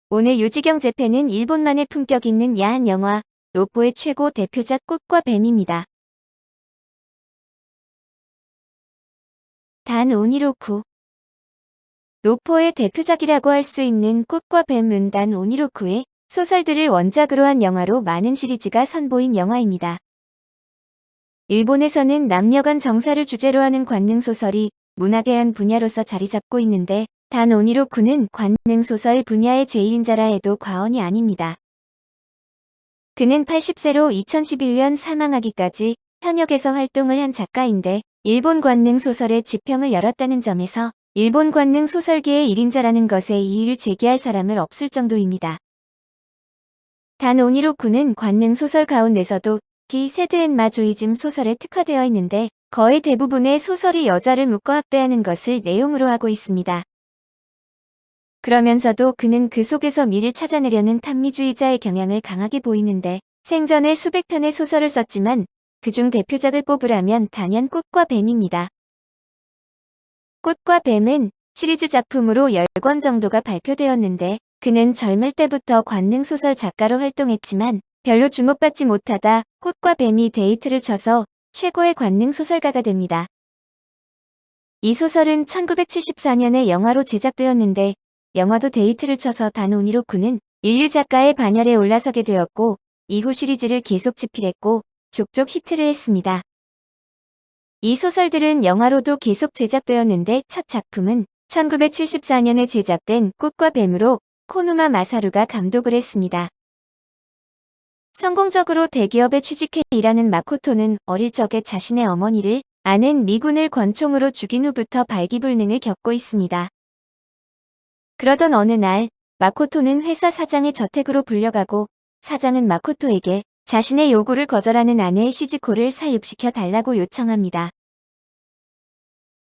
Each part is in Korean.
오늘 요지경 재팬은 일본만의 품격 있는 야한 영화 로포의 최고 대표작 꽃과 뱀입니다. 단 오니로쿠. 로포의 대표작이라고 할 수 있는 꽃과 뱀은 단 오니로쿠의 소설들을 원작으로 한 영화로 많은 시리즈가 선보인 영화입니다. 일본에서는 남녀간 정사를 주제로 하는 관능소설이 문학의 한 분야로서 자리 잡고 있는데 단 오니로쿠는 관능소설 분야의 제1인자라 해도 과언이 아닙니다. 그는 80세로 2011년 사망하기까지 현역에서 활동을 한 작가인데 일본 관능소설의 지평을 열었다는 점에서 일본 관능소설계의 1인자라는 것에 이의를 제기할 사람은 없을 정도입니다. 단 오니로쿠는 관능소설 가운데서도 기새드앤마조이즘 소설에 특화되어 있는데 거의 대부분의 소설이 여자를 묶어 학대하는 것을 내용으로 하고 있습니다. 그러면서도 그는 그 속에서 미를 찾아내려는 탐미주의자의 경향을 강하게 보이는데 생전에 수백 편의 소설을 썼지만 그중 대표작을 꼽으라면 단연 꽃과 뱀입니다. 꽃과 뱀은 시리즈 작품으로 10권 정도가 발표되었는데 그는 젊을 때부터 관능소설 작가로 활동했지만 별로 주목받지 못하다 꽃과 뱀이 데이트를 쳐서 최고의 관능소설가가 됩니다. 이 소설은 1974년에 영화로 제작되었는데 영화도 데이트를 쳐서 단 오니로쿠는 인류 작가의 반열에 올라서게 되었고 이후 시리즈를 계속 집필했고 족족 히트를 했습니다. 이 소설들은 영화로도 계속 제작되었는데 첫 작품은 1974년에 제작된 꽃과 뱀으로 코누마 마사루가 감독을 했습니다. 성공적으로 대기업에 취직해 일하는 마코토는 어릴 적에 자신의 어머니를 아는 미군을 권총으로 죽인 후부터 발기불능을 겪고 있습니다. 그러던 어느 날 마코토는 회사 사장의 저택으로 불려가고 사장은 마코토에게 자신의 요구를 거절하는 아내 시즈코를 사육시켜 달라고 요청합니다.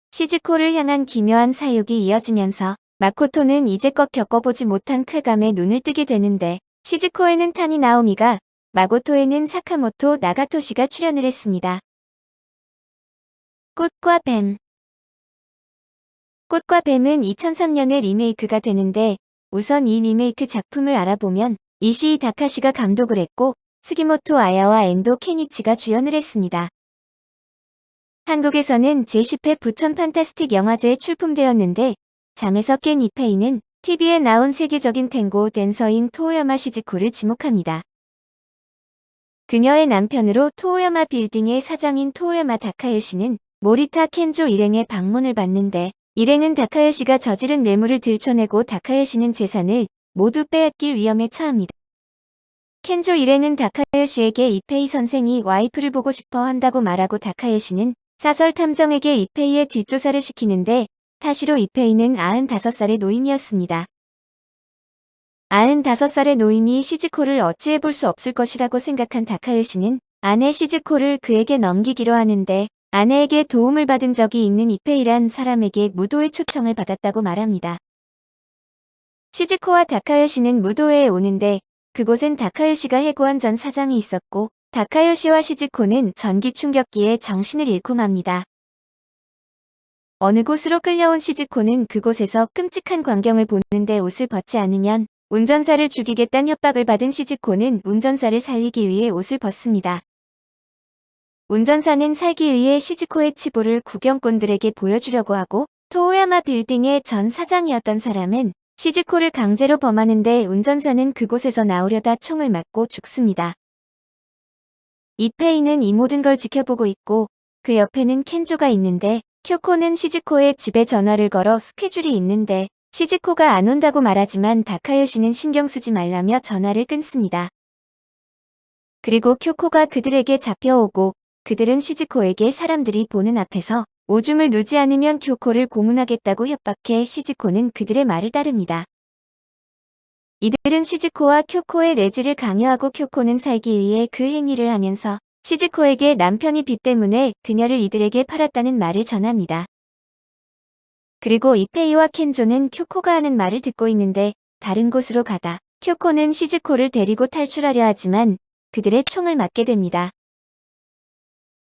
시즈코를 향한 기묘한 사육이 이어지면서 마코토는 이제껏 겪어보지 못한 쾌감에 눈을 뜨게 되는데 시즈코에는 타니 나오미가 마고토에는 사카모토 나가토시가 출연을 했습니다. 꽃과 뱀. 꽃과 뱀은 2003년에 리메이크가 되는데 우선 이 리메이크 작품을 알아보면 이시이 다카시가 감독을 했고 스기모토 아야와 엔도 케니치가 주연을 했습니다. 한국에서는 제10회 부천 판타스틱 영화제에 출품되었는데 잠에서 깬 이페이는 TV에 나온 세계적인 탱고 댄서인 토오야마 시즈코를 지목합니다. 그녀의 남편으로 토오야마 빌딩의 사장인 토오야마 다카요시는 모리타 켄조 일행의 방문을 받는데 일행은 다카요시가 저지른 뇌물을 들춰내고 다카요시는 재산을 모두 빼앗길 위험에 처합니다. 켄조 일행은 다카요시에게 이페이 선생이 와이프를 보고 싶어 한다고 말하고 다카요시는 사설 탐정에게 이페이의 뒷조사를 시키는데 타시로 이페이는 95살의 노인이었습니다. 95살의 노인이 시즈코를 어찌해볼 수 없을 것이라고 생각한 다카요시는 아내 시즈코를 그에게 넘기기로 하는데 아내에게 도움을 받은 적이 있는 이페이란 사람에게 무도회 초청을 받았다고 말합니다. 시즈코와 다카요시는 무도회에 오는데 그곳엔 다카요시가 해고한 전 사장이 있었고 다카요시와 시즈코는 전기 충격기에 정신을 잃고 맙니다. 어느 곳으로 끌려온 시즈코는 그곳에서 끔찍한 광경을 보는데 옷을 벗지 않으면 운전사를 죽이겠다는 협박을 받은 시즈코는 운전사를 살리기 위해 옷을 벗습니다. 운전사는 살기 위해 시즈코의 치부를 구경꾼들에게 보여주려고 하고 토오야마 빌딩의 전 사장이었던 사람은 시즈코를 강제로 범하는데 운전사는 그곳에서 나오려다 총을 맞고 죽습니다. 이페이는 이 모든 걸 지켜보고 있고 그 옆에는 켄조가 있는데 쿄코는 시즈코의 집에 전화를 걸어 스케줄이 있는데 시즈코가 안 온다고 말하지만 다카요시는 신경 쓰지 말라며 전화를 끊습니다. 그리고 쿄코가 그들에게 잡혀오고 그들은 시즈코에게 사람들이 보는 앞에서 오줌을 누지 않으면 쿄코를 고문하겠다고 협박해 시즈코는 그들의 말을 따릅니다. 이들은 시즈코와 쿄코의 레지를 강요하고 쿄코는 살기 위해 그 행위를 하면서 시즈코에게 남편이 빚 때문에 그녀를 이들에게 팔았다는 말을 전합니다. 그리고 이페이와 켄조는 쿄코가 하는 말을 듣고 있는데 다른 곳으로 가다 쿄코는 시즈코를 데리고 탈출하려 하지만 그들의 총을 맞게 됩니다.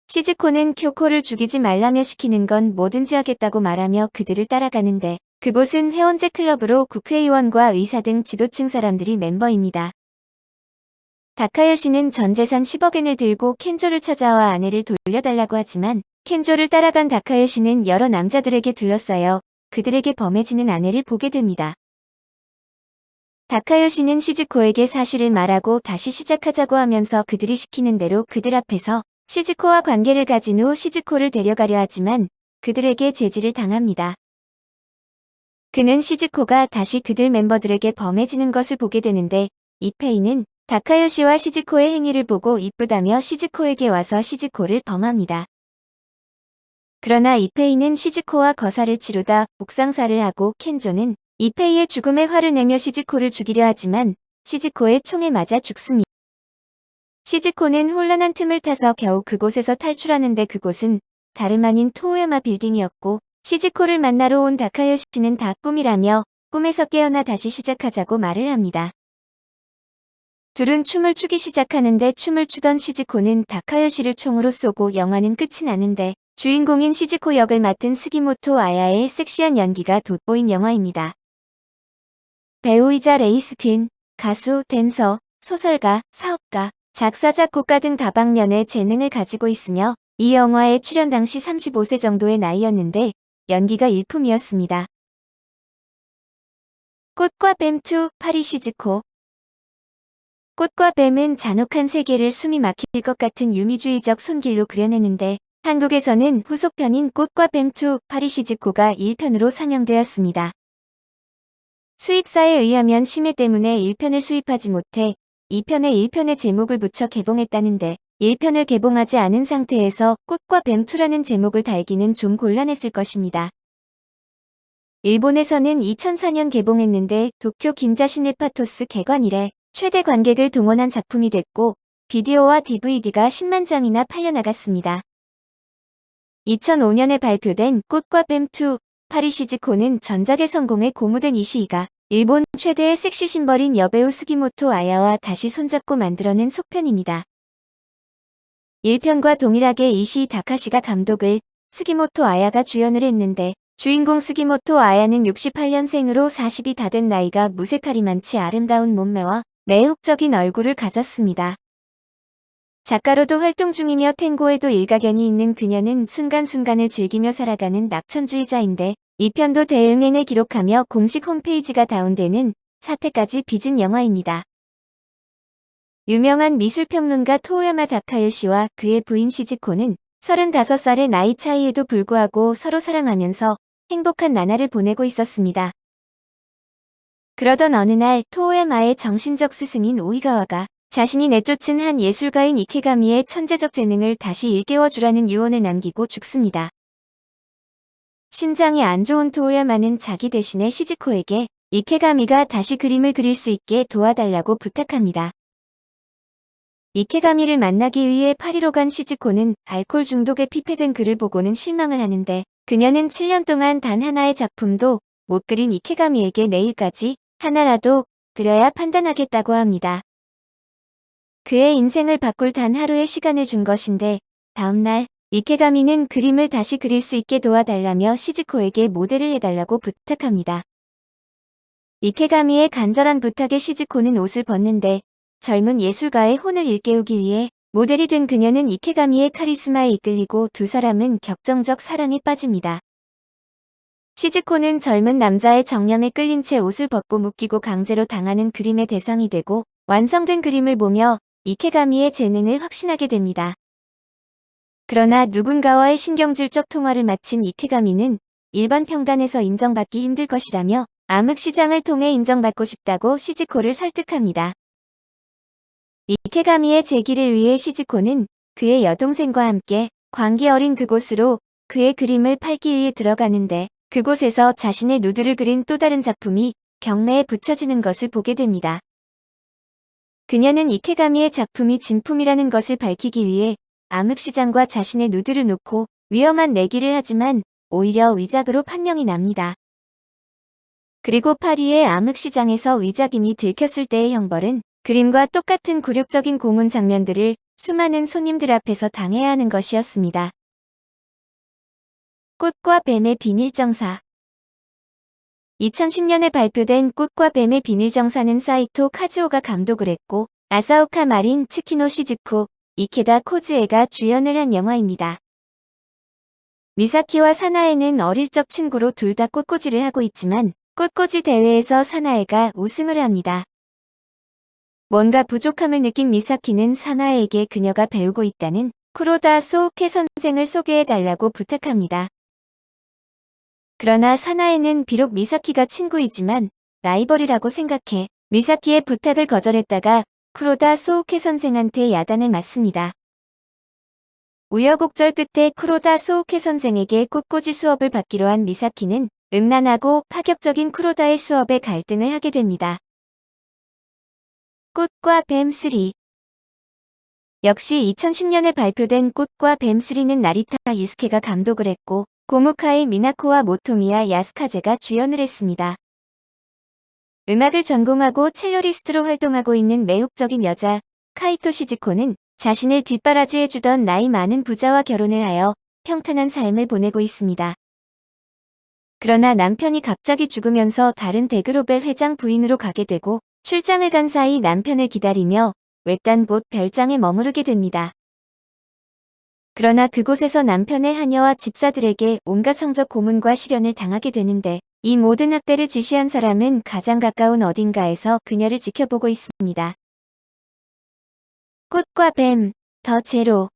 시즈코는 쿄코를 죽이지 말라며 시키는 건 뭐든지 하겠다고 말하며 그들을 따라가는데 그곳은 해원제 클럽으로 국회의원과 의사 등 지도층 사람들이 멤버입니다. 다카요시는 전 재산 10억엔을 들고 켄조를 찾아와 아내를 돌려달라고 하지만 켄조를 따라간 다카요시는 여러 남자들에게 둘러싸여 그들에게 범해지는 아내를 보게 됩니다. 다카요시는 시즈코에게 사실을 말하고 다시 시작하자고 하면서 그들이 시키는 대로 그들 앞에서 시즈코와 관계를 가진 후 시즈코를 데려가려 하지만 그들에게 제지를 당합니다. 그는 시즈코가 다시 그들 멤버들에게 범해지는 것을 보게 되는데 이페이는 다카요시와 시즈코의 행위를 보고 이쁘다며 시즈코에게 와서 시즈코를 범합니다. 그러나 이페이는 시즈코와 거사를 치르다 복상사를 하고 켄조는 이페이의 죽음에 화를 내며 시즈코를 죽이려 하지만 시즈코의 총에 맞아 죽습니다. 시즈코는 혼란한 틈을 타서 겨우 그곳에서 탈출하는데 그곳은 다름 아닌 토우야마 빌딩이었고 시즈코를 만나러 온 다카요시는 다 꿈이라며 꿈에서 깨어나 다시 시작하자고 말을 합니다. 둘은 춤을 추기 시작하는데 춤을 추던 시즈코는 다카요시를 총으로 쏘고 영화는 끝이 나는데 주인공인 시즈코 역을 맡은 스기모토 아야의 섹시한 연기가 돋보인 영화입니다. 배우이자 레이스퀸, 가수, 댄서, 소설가, 사업가, 작사, 작곡가 등 다방면의 재능을 가지고 있으며 이 영화에 출연 당시 35세 정도의 나이였는데 연기가 일품이었습니다. 꽃과 뱀 2, 파리 시즈코. 꽃과 뱀은 잔혹한 세계를 숨이 막힐 것 같은 유미주의적 손길로 그려내는데 한국에서는 후속편인 꽃과 뱀 2, 파리 시즈코가 1편으로 상영되었습니다. 수입사에 의하면 심해 때문에 1편을 수입하지 못해 2편에 1편의 제목을 붙여 개봉했다는데 1편을 개봉하지 않은 상태에서 꽃과 뱀 2라는 제목을 달기는 좀 곤란했을 것입니다. 일본에서는 2004년 개봉했는데 도쿄 긴자시네파토스 개관 이래 최대 관객을 동원한 작품이 됐고 비디오와 DVD가 10만 장이나 팔려나갔습니다. 2005년에 발표된 꽃과 뱀 2, 파리 시즈코는 전작의 성공에 고무된 이시이가 일본 최대의 섹시 심벌인 여배우 스기모토 아야와 다시 손잡고 만들어낸 속편입니다. 1편과 동일하게 이시이 다카시가 감독을, 스기모토 아야가 주연을 했는데 주인공 스기모토 아야는 68년생으로 40이 다 된 나이가 무색하리 많지 아름다운 몸매와 매혹적인 얼굴을 가졌습니다. 작가로도 활동 중이며 탱고에도 일가견이 있는 그녀는 순간순간을 즐기며 살아가는 낙천주의자인데 2편도 대응행을 기록하며 공식 홈페이지가 다운되는 사태까지 빚은 영화입니다. 유명한 미술평론가 토우야마 다카요시와 그의 부인 시즈코는 35살의 나이 차이에도 불구하고 서로 사랑하면서 행복한 나날을 보내고 있었습니다. 그러던 어느 날 토우야마의 정신적 스승인 오이가와가 자신이 내쫓은 한 예술가인 이케가미의 천재적 재능을 다시 일깨워주라는 유언을 남기고 죽습니다. 신장이 안 좋은 토우야마는 자기 대신에 시즈코에게 이케가미가 다시 그림을 그릴 수 있게 도와달라고 부탁합니다. 이케가미를 만나기 위해 파리로 간 시즈코는 알코올 중독에 피폐된 그를 보고는 실망을 하는데 그녀는 7년 동안 단 하나의 작품도 못 그린 이케가미에게 내일까지 하나라도 그려야 판단하겠다고 합니다. 그의 인생을 바꿀 단 하루의 시간을 준 것인데 다음날 이케가미는 그림을 다시 그릴 수 있게 도와달라며 시즈코에게 모델을 해달라고 부탁합니다. 이케가미의 간절한 부탁에 시즈코는 옷을 벗는데 젊은 예술가의 혼을 일깨우기 위해 모델이 된 그녀는 이케가미의 카리스마에 이끌리고 두 사람은 격정적 사랑에 빠집니다. 시즈코는 젊은 남자의 정념에 끌린 채 옷을 벗고 묶이고 강제로 당하는 그림의 대상이 되고 완성된 그림을 보며 이케가미의 재능을 확신하게 됩니다. 그러나 누군가와의 신경질적 통화를 마친 이케가미는 일반 평단에서 인정받기 힘들 것이라며 암흑시장을 통해 인정받고 싶다고 시즈코를 설득합니다. 이케가미의 재기를 위해 시즈코는 그의 여동생과 함께 광기 어린 그곳으로 그의 그림을 팔기 위해 들어가는데 그곳에서 자신의 누드를 그린 또 다른 작품이 경매에 붙여지는 것을 보게 됩니다. 그녀는 이케가미의 작품이 진품이라는 것을 밝히기 위해 암흑시장과 자신의 누드를 놓고 위험한 내기를 하지만 오히려 위작으로 판명이 납니다. 그리고 파리의 암흑시장에서 위작임이 들켰을 때의 형벌은 그림과 똑같은 굴욕적인 고문 장면들을 수많은 손님들 앞에서 당해야 하는 것이었습니다. 꽃과 뱀의 비밀정사. 2010년에 발표된 꽃과 뱀의 비밀정사는 사이토 카즈오가 감독을 했고 아사오카 마린, 츠키노 시즈코, 이케다 코즈에가 주연을 한 영화입니다. 미사키와 사나에는 어릴 적 친구로 둘 다 꽃꽂이를 하고 있지만 꽃꽂이 대회에서 사나에가 우승을 합니다. 뭔가 부족함을 느낀 미사키는 사나에에게 그녀가 배우고 있다는 쿠로다 소우케 선생을 소개해달라고 부탁합니다. 그러나 사나에는 비록 미사키가 친구이지만 라이벌이라고 생각해 미사키의 부탁을 거절했다가 쿠로다 소우케 선생한테 야단을 맞습니다. 우여곡절 끝에 쿠로다 소우케 선생에게 꽃꽂이 수업을 받기로 한 미사키는 음란하고 파격적인 쿠로다의 수업에 갈등을 하게 됩니다. 꽃과 뱀 3. 역시 2010년에 발표된 꽃과 뱀 3는 나리타 유스케가 감독을 했고 고무카이 미나코와 모토미야 야스카제가 주연을 했습니다. 음악을 전공하고 첼로리스트로 활동하고 있는 매혹적인 여자 카이토 시즈코는 자신을 뒷바라지해주던 나이 많은 부자와 결혼을 하여 평탄한 삶을 보내고 있습니다. 그러나 남편이 갑자기 죽으면서 다른 대그룹의 회장 부인으로 가게 되고 출장을 간 사이 남편을 기다리며 외딴 곳 별장에 머무르게 됩니다. 그러나 그곳에서 남편의 하녀와 집사들에게 온갖 성적 고문과 시련을 당하게 되는데 이 모든 학대를 지시한 사람은 가장 가까운 어딘가에서 그녀를 지켜보고 있습니다. 꽃과 뱀, 더 제로.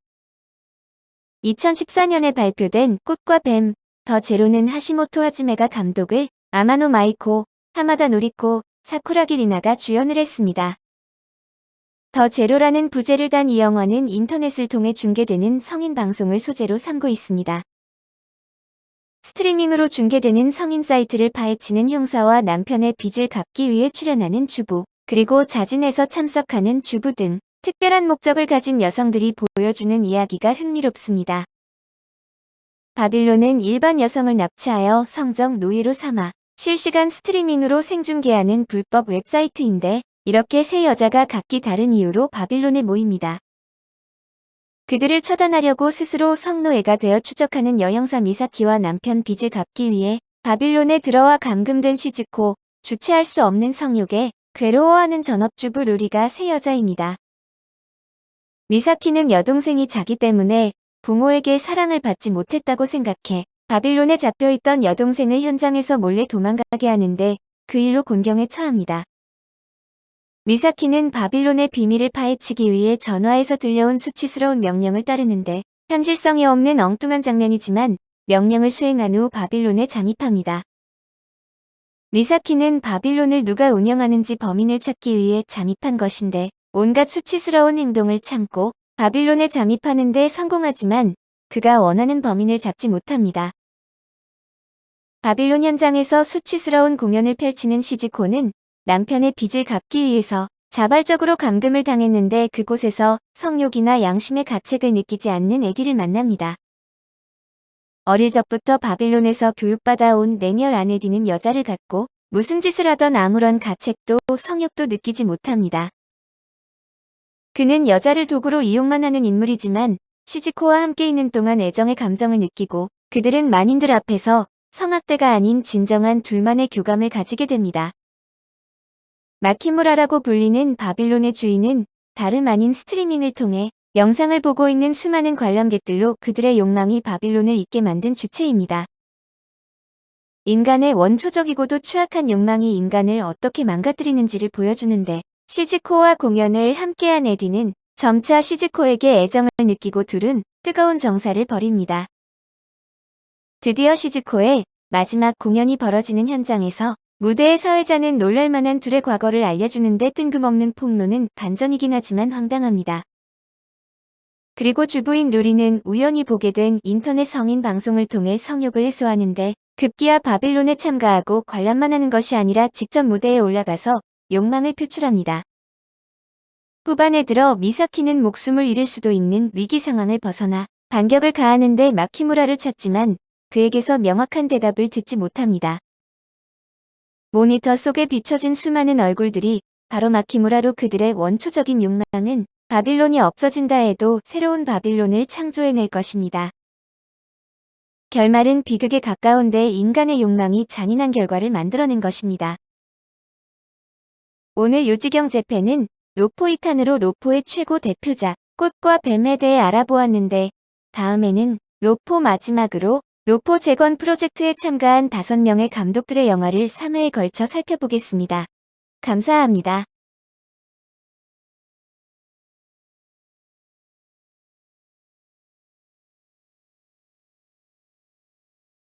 2014년에 발표된 꽃과 뱀, 더 제로는 하시모토 하즈메가 감독을 아마노 마이코, 하마다 노리코, 사쿠라기 리나가 주연을 했습니다. 더 제로라는 부제를 단 이 영화는 인터넷을 통해 중계되는 성인 방송을 소재로 삼고 있습니다. 스트리밍으로 중계되는 성인 사이트를 파헤치는 형사와 남편의 빚을 갚기 위해 출연하는 주부, 그리고 자진해서 참석하는 주부 등 특별한 목적을 가진 여성들이 보여주는 이야기가 흥미롭습니다. 바빌론은 일반 여성을 납치하여 성적 노예로 삼아 실시간 스트리밍으로 생중계하는 불법 웹사이트인데 이렇게 세 여자가 각기 다른 이유로 바빌론에 모입니다. 그들을 처단하려고 스스로 성노예가 되어 추적하는 여형사 미사키와 남편 빚을 갚기 위해 바빌론에 들어와 감금된 시즈코, 주체할 수 없는 성욕에 괴로워하는 전업주부 루리가 세 여자입니다. 미사키는 여동생이 자기 때문에 부모에게 사랑을 받지 못했다고 생각해 바빌론에 잡혀있던 여동생을 현장에서 몰래 도망가게 하는데 그 일로 곤경에 처합니다. 미사키는 바빌론의 비밀을 파헤치기 위해 전화에서 들려온 수치스러운 명령을 따르는데 현실성이 없는 엉뚱한 장면이지만 명령을 수행한 후 바빌론에 잠입합니다. 미사키는 바빌론을 누가 운영하는지 범인을 찾기 위해 잠입한 것인데 온갖 수치스러운 행동을 참고 바빌론에 잠입하는 데 성공하지만 그가 원하는 범인을 잡지 못합니다. 바빌론 현장에서 수치스러운 공연을 펼치는 시즈코는 남편의 빚을 갚기 위해서 자발적으로 감금을 당했는데 그곳에서 성욕이나 양심의 가책을 느끼지 않는 아기를 만납니다. 어릴 적부터 바빌론에서 교육받아온 냉혈 아내디는 여자를 갖고 무슨 짓을 하던 아무런 가책도 성욕도 느끼지 못합니다. 그는 여자를 도구로 이용만 하는 인물이지만 시즈코와 함께 있는 동안 애정의 감정을 느끼고 그들은 만인들 앞에서 성학대가 아닌 진정한 둘만의 교감을 가지게 됩니다. 마키무라라고 불리는 바빌론의 주인은 다름 아닌 스트리밍을 통해 영상을 보고 있는 수많은 관람객들로 그들의 욕망이 바빌론을 잊게 만든 주체입니다. 인간의 원초적이고도 추악한 욕망이 인간을 어떻게 망가뜨리는지를 보여주는데 시즈코와 공연을 함께한 에디는 점차 시즈코에게 애정을 느끼고 둘은 뜨거운 정사를 벌입니다. 드디어 시즈코의 마지막 공연이 벌어지는 현장에서 무대의 사회자는 놀랄만한 둘의 과거를 알려주는데 뜬금없는 폭로는 반전이긴 하지만 황당합니다. 그리고 주부인 루리는 우연히 보게 된 인터넷 성인 방송을 통해 성욕을 해소하는데 급기야 바빌론에 참가하고 관람만 하는 것이 아니라 직접 무대에 올라가서 욕망을 표출합니다. 후반에 들어 미사키는 목숨을 잃을 수도 있는 위기 상황을 벗어나 반격을 가하는데 마키무라를 찾지만 그에게서 명확한 대답을 듣지 못합니다. 모니터 속에 비춰진 수많은 얼굴들이 바로 마키무라로 그들의 원초적인 욕망은 바빌론이 없어진다 해도 새로운 바빌론을 창조해낼 것입니다. 결말은 비극에 가까운데 인간의 욕망이 잔인한 결과를 만들어낸 것입니다. 오늘 요지경 재팬은 로포 2탄으로 로포의 최고 대표작 꽃과 뱀에 대해 알아보았는데 다음에는 로포 마지막으로 로포 재건 프로젝트에 참가한 5명의 감독들의 영화를 3회에 걸쳐 살펴보겠습니다. 감사합니다.